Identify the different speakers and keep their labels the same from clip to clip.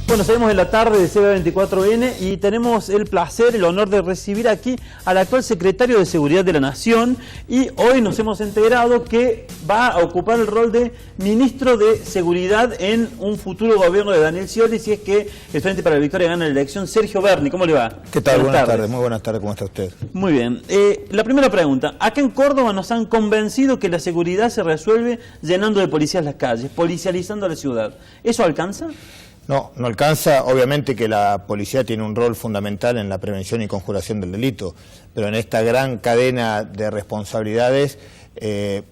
Speaker 1: Bueno, salimos en la tarde de CB24N y tenemos el placer, el honor de recibir aquí al actual secretario de Seguridad de la Nación, y hoy nos hemos enterado que va a ocupar el rol de ministro de Seguridad en un futuro gobierno de Daniel Scioli, si es que el Frente para la Victoria gana la elección. Sergio Berni, ¿cómo le va?
Speaker 2: ¿Qué tal? Buenas tardes, muy buenas tardes, ¿cómo está usted?
Speaker 1: Muy bien. La primera pregunta, acá en Córdoba nos han convencido que la seguridad se resuelve llenando de policías las calles, policializando la ciudad. ¿Eso alcanza?
Speaker 2: No, no alcanza. Obviamente que la policía tiene un rol fundamental en la prevención y conjuración del delito, pero en esta gran cadena de responsabilidades,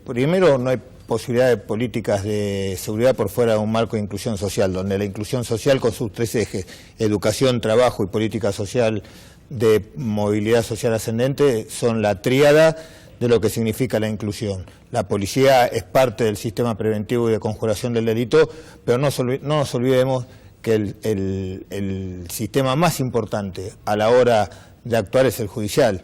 Speaker 2: primero no hay posibilidad de políticas de seguridad por fuera de un marco de inclusión social, donde la inclusión social con sus tres ejes, educación, trabajo y política social de movilidad social ascendente, son la tríada de lo que significa la inclusión. La policía es parte del sistema preventivo y de conjuración del delito, pero no nos olvidemos que el sistema más importante a la hora de actuar es el judicial.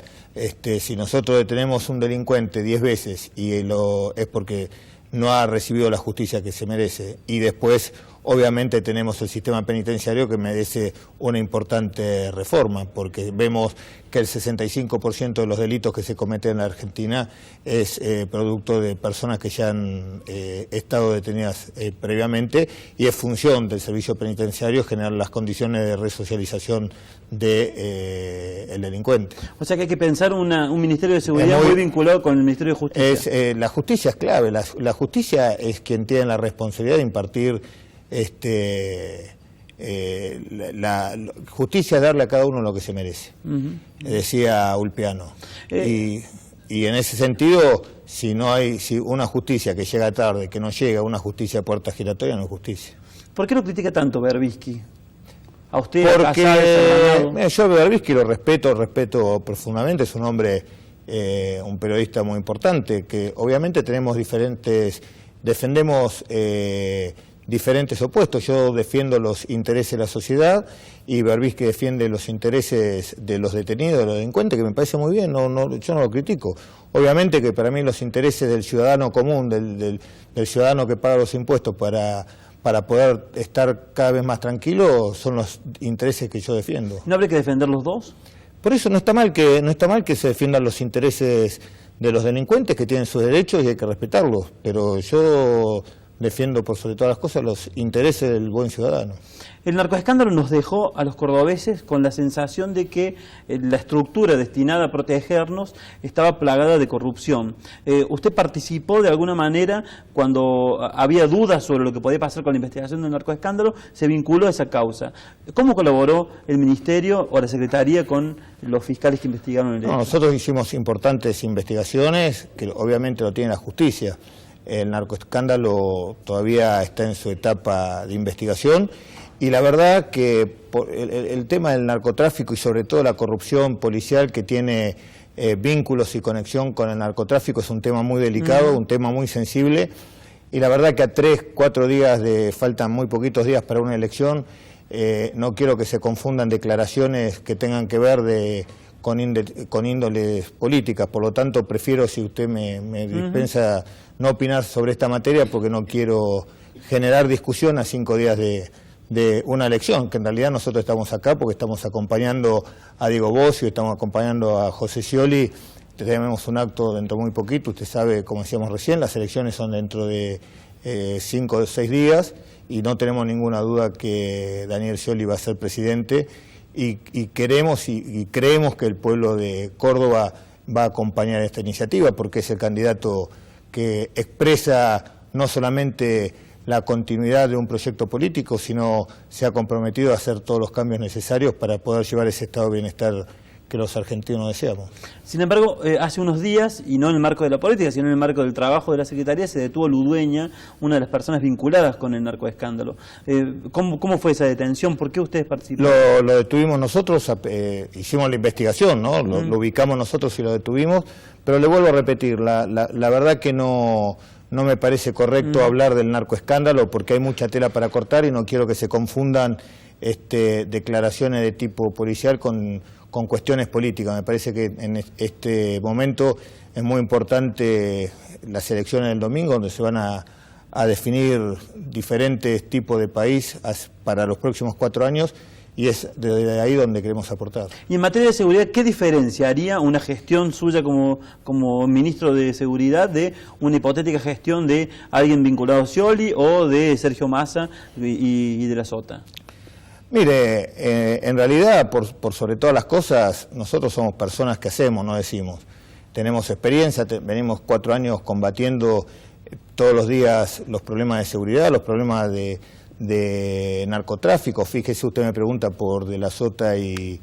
Speaker 2: Si nosotros detenemos un delincuente 10 veces y es porque no ha recibido la justicia que se merece, y después obviamente tenemos el sistema penitenciario que merece una importante reforma, porque vemos que el 65% de los delitos que se cometen en la Argentina es producto de personas que ya han estado detenidas previamente, y es función del servicio penitenciario generar las condiciones de resocialización del delincuente.
Speaker 1: O sea que hay que pensar un Ministerio de Seguridad muy vinculado con el Ministerio de Justicia.
Speaker 2: La justicia es clave, la justicia es quien tiene la responsabilidad de impartir la justicia, darle a cada uno lo que se merece, decía Ulpiano. Y en ese sentido, si una justicia que llega tarde, que no llega, una justicia a puerta giratoria, no es justicia.
Speaker 1: ¿Por qué lo critica tanto Berbisky? ¿A usted?
Speaker 2: Porque yo a Berbisky lo respeto profundamente, es un hombre, un periodista muy importante, que obviamente defendemos diferentes opuestos. Yo defiendo los intereses de la sociedad y Berbisky defiende los intereses de los detenidos, de los delincuentes, que me parece muy bien, yo no lo critico. Obviamente que para mí los intereses del ciudadano común, del ciudadano que paga los impuestos para poder estar cada vez más tranquilo, son los intereses que yo defiendo.
Speaker 1: ¿No habría que defender los dos?
Speaker 2: Por eso no está mal que se defiendan los intereses de los delincuentes, que tienen sus derechos y hay que respetarlos, pero yo defiendo por sobre todas las cosas los intereses del buen ciudadano.
Speaker 1: El narcoescándalo nos dejó a los cordobeses con la sensación de que la estructura destinada a protegernos estaba plagada de corrupción. ¿Usted participó de alguna manera cuando había dudas sobre lo que podía pasar con la investigación del narcoescándalo? Se vinculó a esa causa. ¿Cómo colaboró el Ministerio o la Secretaría con los fiscales que investigaron el hecho?
Speaker 2: Nosotros hicimos importantes investigaciones, que obviamente lo tiene la justicia. El narcoescándalo todavía está en su etapa de investigación, y la verdad que el tema del narcotráfico y sobre todo la corrupción policial que tiene vínculos y conexión con el narcotráfico es un tema muy delicado, un tema muy sensible, y la verdad que a 3-4 días faltan muy poquitos días para una elección, no quiero que se confundan declaraciones que tengan que ver con índoles políticas. Por lo tanto prefiero, si usted me dispensa, no opinar sobre esta materia, porque no quiero generar discusión a 5 días de una elección, que en realidad nosotros estamos acá porque estamos acompañando a Diego Bossio, estamos acompañando a José Scioli. Tenemos un acto dentro de muy poquito, usted sabe, como decíamos recién, las elecciones son dentro de 5 o 6 días, y no tenemos ninguna duda que Daniel Scioli va a ser presidente, y queremos y creemos que el pueblo de Córdoba va a acompañar esta iniciativa, porque es el candidato que expresa no solamente la continuidad de un proyecto político, sino se ha comprometido a hacer todos los cambios necesarios para poder llevar ese estado de bienestar que los argentinos deseamos.
Speaker 1: Sin embargo, hace unos días, y no en el marco de la política, sino en el marco del trabajo de la Secretaría, se detuvo a Ludueña, una de las personas vinculadas con el narcoescándalo. ¿Cómo fue esa detención? ¿Por qué ustedes participaron?
Speaker 2: Lo detuvimos nosotros, hicimos la investigación, ¿no? Lo ubicamos nosotros y lo detuvimos, pero le vuelvo a repetir, la verdad que no me parece correcto hablar del narcoescándalo, porque hay mucha tela para cortar y no quiero que se confundan declaraciones de tipo policial con cuestiones políticas. Me parece que en este momento es muy importante las elecciones del domingo, donde se van a a definir diferentes tipos de país para los próximos 4 años, y es desde ahí donde queremos aportar.
Speaker 1: Y en materia de seguridad, ¿qué diferencia haría una gestión suya como ministro de Seguridad de una hipotética gestión de alguien vinculado a Scioli o de Sergio Massa y de la Sota?
Speaker 2: Mire, en realidad, por sobre todas las cosas, nosotros somos personas que hacemos, no decimos. Tenemos experiencia, venimos 4 años combatiendo todos los días los problemas de seguridad, los problemas de narcotráfico. Fíjese, usted me pregunta por De la Sota y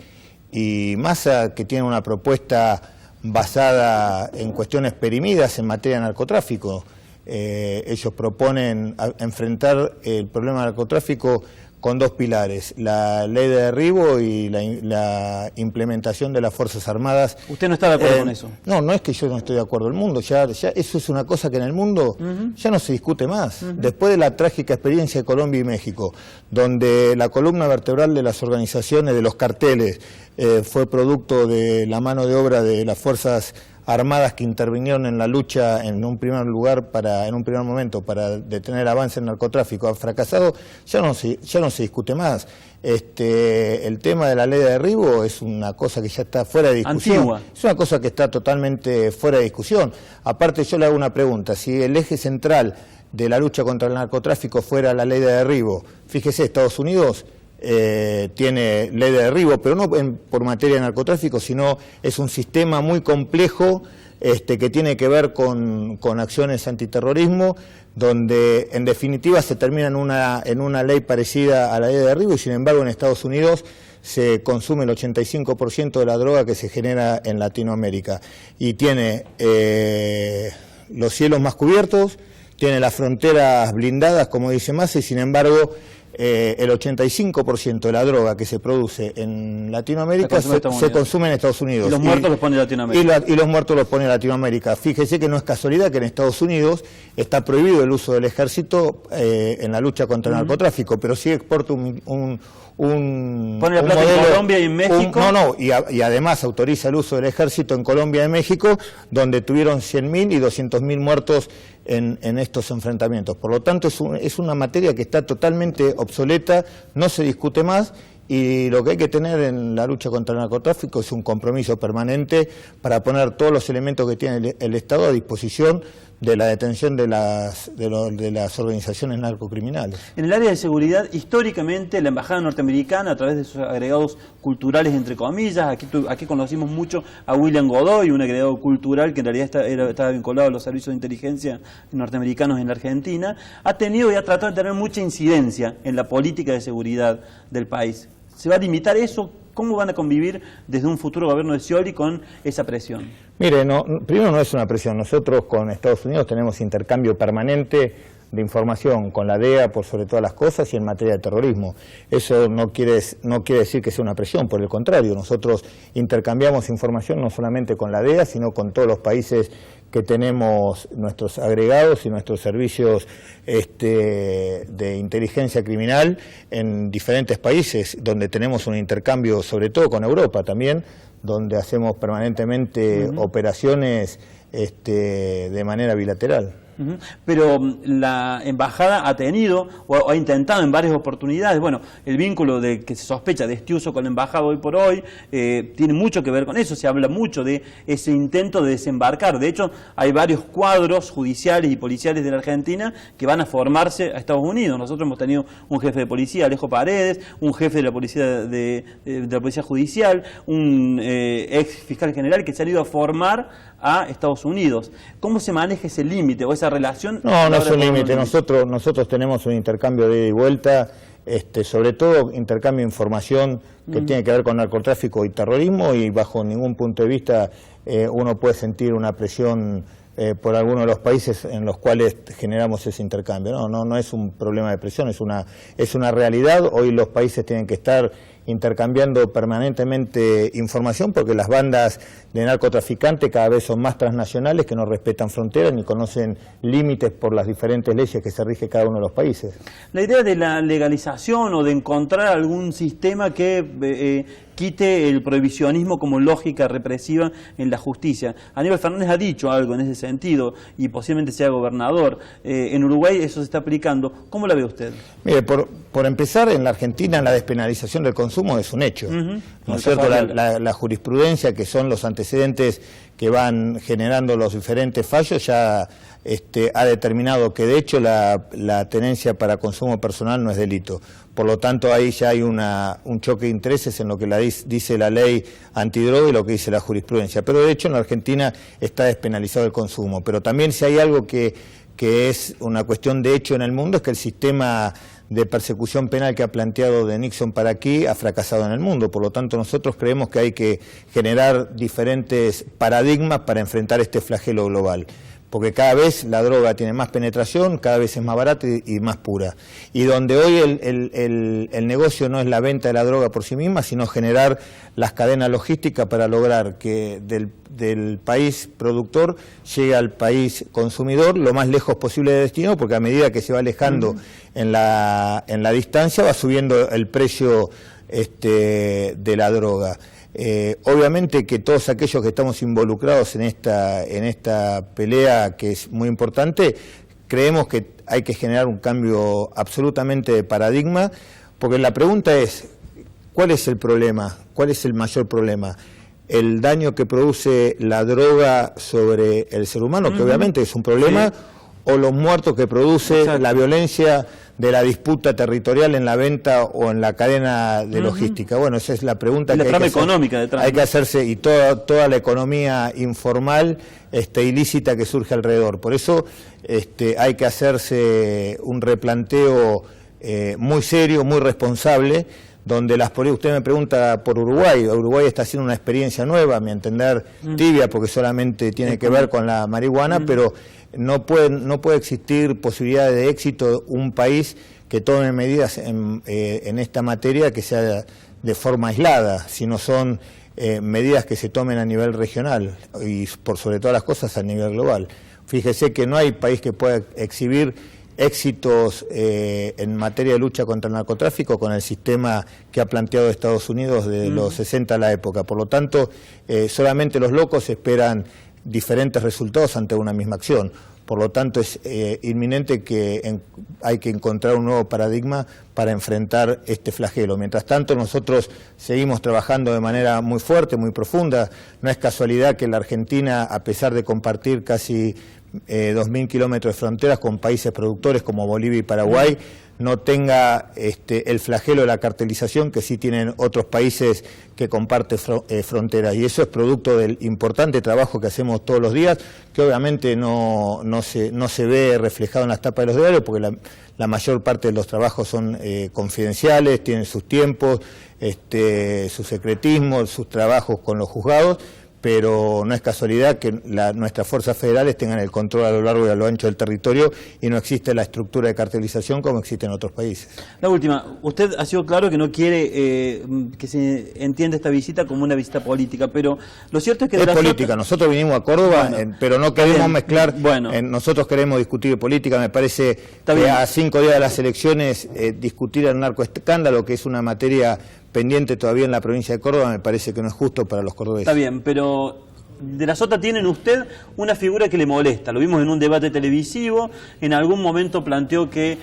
Speaker 2: Massa, que tienen una propuesta basada en cuestiones perimidas en materia de narcotráfico. Ellos proponen enfrentar el problema del narcotráfico con 2 pilares, la ley de derribo y la implementación de las Fuerzas Armadas.
Speaker 1: ¿Usted no está de acuerdo con eso?
Speaker 2: No, no es que yo no estoy de acuerdo. El mundo, ya eso es una cosa que en el mundo ya no se discute más. Después de la trágica experiencia de Colombia y México, donde la columna vertebral de las organizaciones, de los carteles, fue producto de la mano de obra de las Fuerzas Armadas que intervinieron en la lucha en un primer momento para detener el avance del narcotráfico, ha fracasado, ya no se discute más. El tema de la ley de derribo es una cosa que ya está fuera de discusión.
Speaker 1: Antigua.
Speaker 2: Es una cosa que está totalmente fuera de discusión. Aparte, yo le hago una pregunta: si el eje central de la lucha contra el narcotráfico fuera la ley de derribo, fíjese, Estados Unidos tiene ley de derribo, pero no por materia de narcotráfico, sino es un sistema muy complejo que tiene que ver con acciones antiterrorismo, donde en definitiva se termina en una ley parecida a la ley de derribo, y sin embargo en Estados Unidos se consume el 85% de la droga que se genera en Latinoamérica, y tiene los cielos más cubiertos, tiene las fronteras blindadas, como dice Massa, y sin embargo el 85% de la droga que se produce en Latinoamérica se consume en Estados Unidos.
Speaker 1: Y los muertos los pone Latinoamérica.
Speaker 2: Y los muertos los pone Latinoamérica. Fíjese que no es casualidad que en Estados Unidos está prohibido el uso del ejército en la lucha contra el narcotráfico, pero sí exporta un
Speaker 1: pone la plata en Colombia y en México.
Speaker 2: Y además autoriza el uso del ejército en Colombia y México, donde tuvieron 100.000 y 200.000 muertos en estos enfrentamientos. Por lo tanto, es una materia que está totalmente obsoleta, no se discute más, y lo que hay que tener en la lucha contra el narcotráfico es un compromiso permanente para poner todos los elementos que tiene el Estado a disposición de la detención de las organizaciones narcocriminales.
Speaker 1: En el área de seguridad, históricamente, la Embajada norteamericana, a través de sus agregados culturales, entre comillas, aquí conocimos mucho a William Godoy, un agregado cultural que en realidad estaba vinculado a los servicios de inteligencia norteamericanos en la Argentina, ha tenido y ha tratado de tener mucha incidencia en la política de seguridad del país. ¿Se va a limitar eso? ¿Cómo van a convivir desde un futuro gobierno de Scioli con esa presión?
Speaker 2: Mire, primero no es una presión. Nosotros con Estados Unidos tenemos intercambio permanente de información con la DEA por sobre todas las cosas y en materia de terrorismo. Eso no quiere decir que sea una presión, por el contrario, nosotros intercambiamos información no solamente con la DEA, sino con todos los países que tenemos nuestros agregados y nuestros servicios de inteligencia criminal en diferentes países, donde tenemos un intercambio, sobre todo con Europa también, donde hacemos permanentemente operaciones de manera bilateral.
Speaker 1: Pero la embajada ha tenido o ha intentado en varias oportunidades, bueno, el vínculo de que se sospecha de este uso con la embajada hoy por hoy tiene mucho que ver con eso. Se habla mucho de ese intento de desembarcar. De hecho, hay varios cuadros judiciales y policiales de la Argentina que van a formarse a Estados Unidos. Nosotros hemos tenido un jefe de policía, Alejo Paredes, un jefe de la policía de la policía judicial, un ex fiscal general que se han ido a formar a Estados Unidos. ¿Cómo se maneja ese límite o esa relación?
Speaker 2: No es un límite. Nosotros tenemos un intercambio de ida y vuelta, sobre todo intercambio de información que tiene que ver con narcotráfico y terrorismo, y bajo ningún punto de vista uno puede sentir una presión por alguno de los países en los cuales generamos ese intercambio. No es un problema de presión, es una realidad. Hoy los países tienen que estar intercambiando permanentemente información, porque las bandas de narcotraficantes cada vez son más transnacionales, que no respetan fronteras ni conocen límites por las diferentes leyes que se rige cada uno de los países.
Speaker 1: La idea de la legalización o de encontrar algún sistema que quite el prohibicionismo como lógica represiva en la justicia. Aníbal Fernández ha dicho algo en ese sentido y posiblemente sea gobernador. En Uruguay eso se está aplicando. ¿Cómo la ve usted?
Speaker 2: Mire, por empezar, en la Argentina la despenalización del consumo es un hecho. ¿No es cierto? La jurisprudencia, que son los antecedentes que van generando los diferentes fallos, ya ha determinado que de hecho la tenencia para consumo personal no es delito. Por lo tanto, ahí ya hay un choque de intereses en lo que dice la ley antidroga y lo que dice la jurisprudencia. Pero de hecho en la Argentina está despenalizado el consumo. Pero también si hay algo que es una cuestión de hecho en el mundo, es que el sistema de persecución penal que ha planteado de Nixon para aquí ha fracasado en el mundo. Por lo tanto, nosotros creemos que hay que generar diferentes paradigmas para enfrentar este flagelo global. Porque cada vez la droga tiene más penetración, cada vez es más barata y más pura. Y donde hoy el negocio no es la venta de la droga por sí misma, sino generar las cadenas logísticas para lograr que del país productor llegue al país consumidor lo más lejos posible de destino, porque a medida que se va alejando en la distancia va subiendo el precio de la droga. Obviamente que todos aquellos que estamos involucrados en esta pelea, que es muy importante, creemos que hay que generar un cambio absolutamente de paradigma, porque la pregunta es, ¿cuál es el problema? ¿Cuál es el mayor problema? ¿El daño que produce la droga sobre el ser humano, que obviamente es un problema, o los muertos que produce la violencia de la disputa territorial en la venta o en la cadena de logística? Bueno, esa es la pregunta que hay que hacerse, y toda la economía informal ilícita que surge alrededor. Por eso hay que hacerse un replanteo muy serio, muy responsable, donde usted me pregunta por Uruguay. Uruguay está haciendo una experiencia nueva, a mi entender tibia, porque solamente tiene que ver con la marihuana, pero no puede existir posibilidad de éxito un país que tome medidas en esta materia que sea de forma aislada, sino son medidas que se tomen a nivel regional y por sobre todas las cosas a nivel global. Fíjese que no hay país que pueda exhibir éxitos en materia de lucha contra el narcotráfico con el sistema que ha planteado Estados Unidos de los 60 a la época. Por lo tanto, solamente los locos esperan diferentes resultados ante una misma acción. Por lo tanto, es inminente que hay que encontrar un nuevo paradigma para enfrentar este flagelo. Mientras tanto, nosotros seguimos trabajando de manera muy fuerte, muy profunda. No es casualidad que la Argentina, a pesar de compartir casi 2.000 kilómetros de fronteras con países productores como Bolivia y Paraguay, no tenga el flagelo de la cartelización que sí tienen otros países que comparten fronteras. Y eso es producto del importante trabajo que hacemos todos los días, que obviamente no se ve reflejado en las tapas de los diarios, porque la mayor parte de los trabajos son confidenciales, tienen sus tiempos, su secretismo, sus trabajos con los juzgados, pero no es casualidad que nuestras fuerzas federales tengan el control a lo largo y a lo ancho del territorio y no existe la estructura de cartelización como existe en otros países. La última, usted ha sido claro que no quiere que se entienda esta visita como una visita política, pero lo cierto es que... Es política, nosotros vinimos a Córdoba, pero no queremos mezclar, nosotros queremos discutir política. Me parece que a 5 días de las elecciones discutir el narcoescándalo, que es una materia pendiente todavía en la provincia de Córdoba, me parece que no es justo para los cordobeses. Está bien, pero de la Sota tienen usted una figura que le molesta. Lo vimos en un debate televisivo, en algún momento planteó que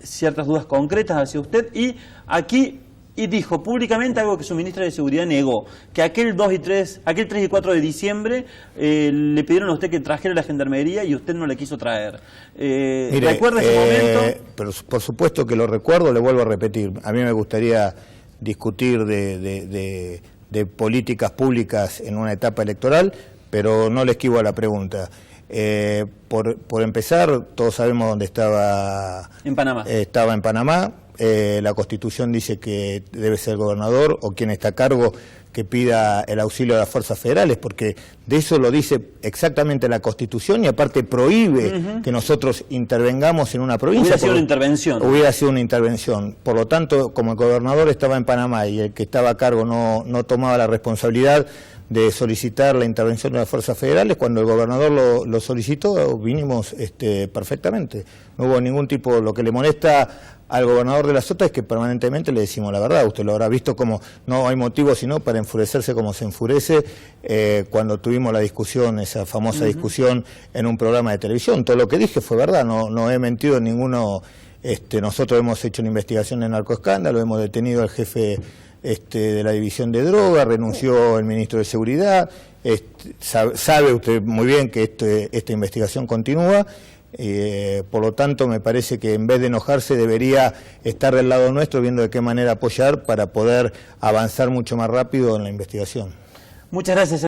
Speaker 2: ciertas dudas concretas hacia usted, y aquí dijo públicamente algo que su ministra de Seguridad negó, que aquel 3 y 4 de diciembre le pidieron a usted que trajera la gendarmería y usted no le quiso traer. Mire, ¿recuerda ese momento? Pero por supuesto que lo recuerdo, le vuelvo a repetir. A mí me gustaría discutir de políticas públicas en una etapa electoral, pero no le esquivo a la pregunta. Por empezar, todos sabemos dónde estaba. En Panamá. Estaba en Panamá, la Constitución dice que debe ser el gobernador o quien está a cargo que pida el auxilio de las fuerzas federales, porque de eso lo dice exactamente la Constitución y aparte prohíbe que nosotros intervengamos en una provincia.
Speaker 1: Hubiera sido una intervención.
Speaker 2: Hubiera sido una intervención. Por lo tanto, como el gobernador estaba en Panamá y el que estaba a cargo no tomaba la responsabilidad de solicitar la intervención de las fuerzas federales, cuando el gobernador lo solicitó, vinimos perfectamente. No hubo ningún tipo. Lo que le molesta al gobernador de la Sota es que permanentemente le decimos la verdad. Usted lo habrá visto como no hay motivo sino para enfurecerse como se enfurece cuando tuvimos la discusión, esa famosa discusión en un programa de televisión. Todo lo que dije fue verdad, no he mentido en ninguno. Nosotros hemos hecho una investigación en narcoescándalo, hemos detenido al jefe de la división de drogas, renunció el ministro de Seguridad, sabe usted muy bien que esta investigación continúa. Por lo tanto, me parece que en vez de enojarse debería estar del lado nuestro viendo de qué manera apoyar para poder avanzar mucho más rápido en la investigación.
Speaker 1: Muchas gracias.